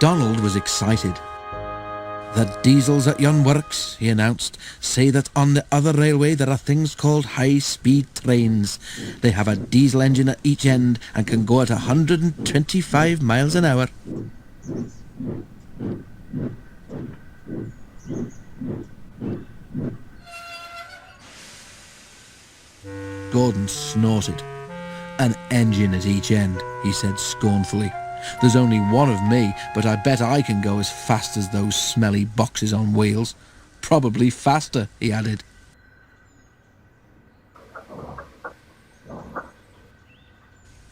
Donald was excited. "The diesels at yon works," he announced, "say that on the other railway there are things called high-speed trains. They have a diesel engine at each end and can go at 125 miles an hour. Gordon snorted. "An engine at each end," he said scornfully. "There's only one of me, but I bet I can go as fast as those smelly boxes on wheels. Probably faster," he added.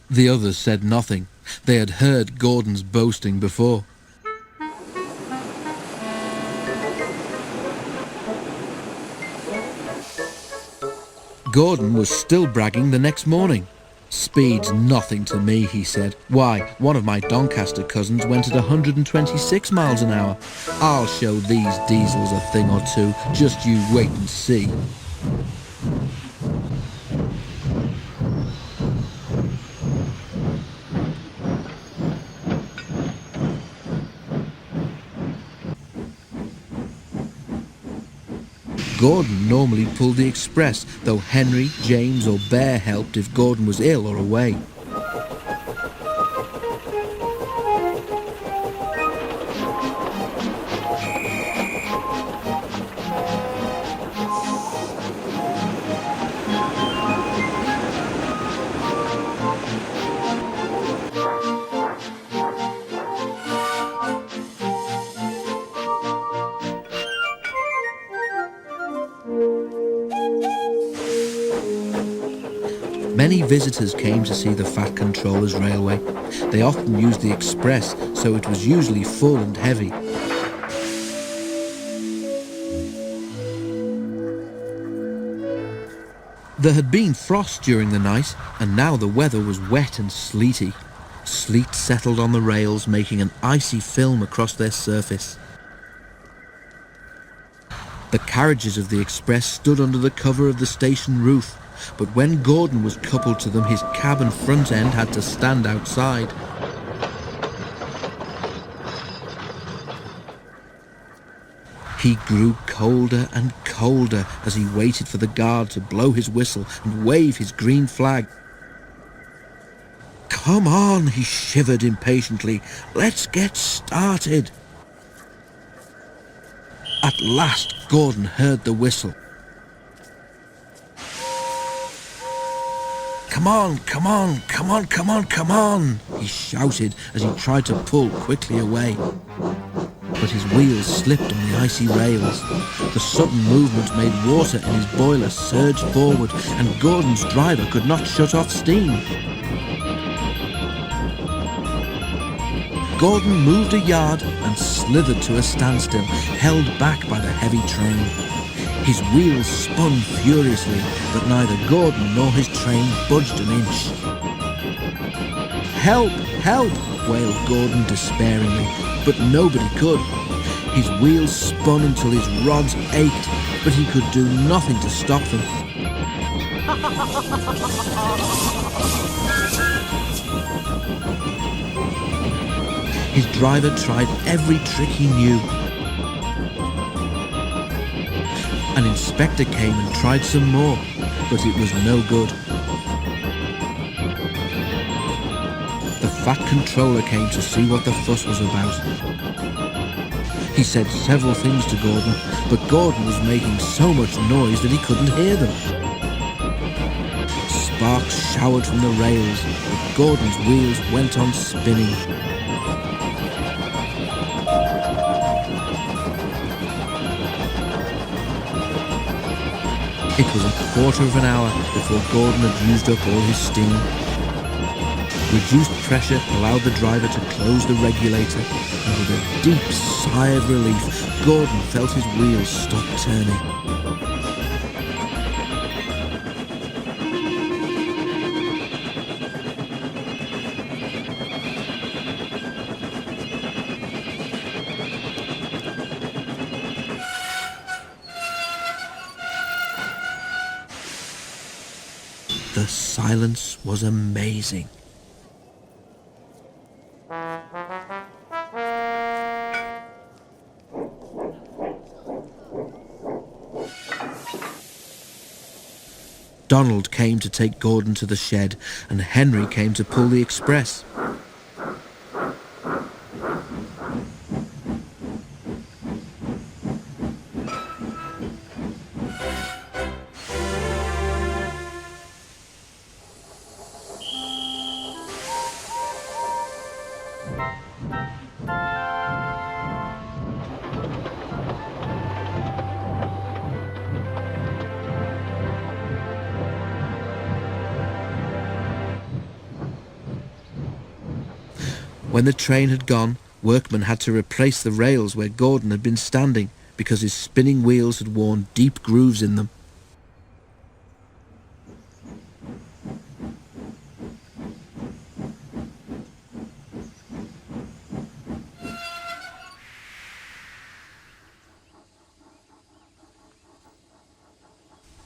The others said nothing. They had heard Gordon's boasting before. Gordon was still bragging the next morning. "Speed's nothing to me," he said. "Why, one of my Doncaster cousins went at 126 miles an hour. I'll show these diesels a thing or two. Just you wait and see." Gordon normally pulled the express, though Henry, James or Bear helped if Gordon was ill or away. Many visitors came to see the Fat Controller's railway. They often used the express, so it was usually full and heavy. There had been frost during the night, and now the weather was wet and sleety. Sleet settled on the rails, making an icy film across their surface. The carriages of the express stood under the cover of the station roof, but when Gordon was coupled to them, his cab and front end had to stand outside. He grew colder and colder as he waited for the guard to blow his whistle and wave his green flag. "Come on," he shivered impatiently. "Let's get started." At last Gordon heard the whistle. "Come on, come on, come on, come on, come on," he shouted as he tried to pull quickly away. But his wheels slipped on the icy rails. The sudden movement made water in his boiler surge forward, and Gordon's driver could not shut off steam. Gordon moved a yard and slithered to a standstill, held back by the heavy train. His wheels spun furiously, but neither Gordon nor his train budged an inch. "Help! Help!" wailed Gordon despairingly, but nobody could. His wheels spun until his rods ached, but he could do nothing to stop them. His driver tried every trick he knew. An inspector came and tried some more, but it was no good. The Fat Controller came to see what the fuss was about. He said several things to Gordon, but Gordon was making so much noise that he couldn't hear them. Sparks showered from the rails, but Gordon's wheels went on spinning. It was a quarter of an hour before Gordon had used up all his steam. Reduced pressure allowed the driver to close the regulator, and with a deep sigh of relief, Gordon felt his wheels stop turning. The silence was amazing. Donald came to take Gordon to the shed, and Henry came to pull the express. When the train had gone, workmen had to replace the rails where Gordon had been standing because his spinning wheels had worn deep grooves in them.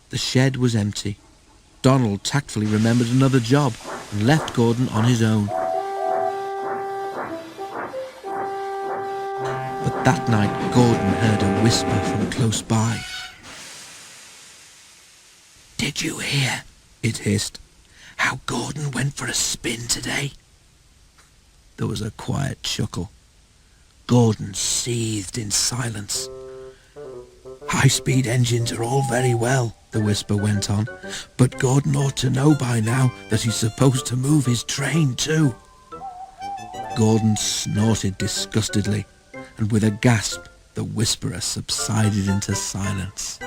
The shed was empty. Donald tactfully remembered another job and left Gordon on his own. But that night Gordon heard a whisper from close by. "Did you hear," it hissed, "how Gordon went for a spin today?" There was a quiet chuckle. Gordon seethed in silence. "High-speed engines are all very well," the whisper went on, "but Gordon ought to know by now that he's supposed to move his train too." Gordon snorted disgustedly, and with a gasp the whisperer subsided into silence.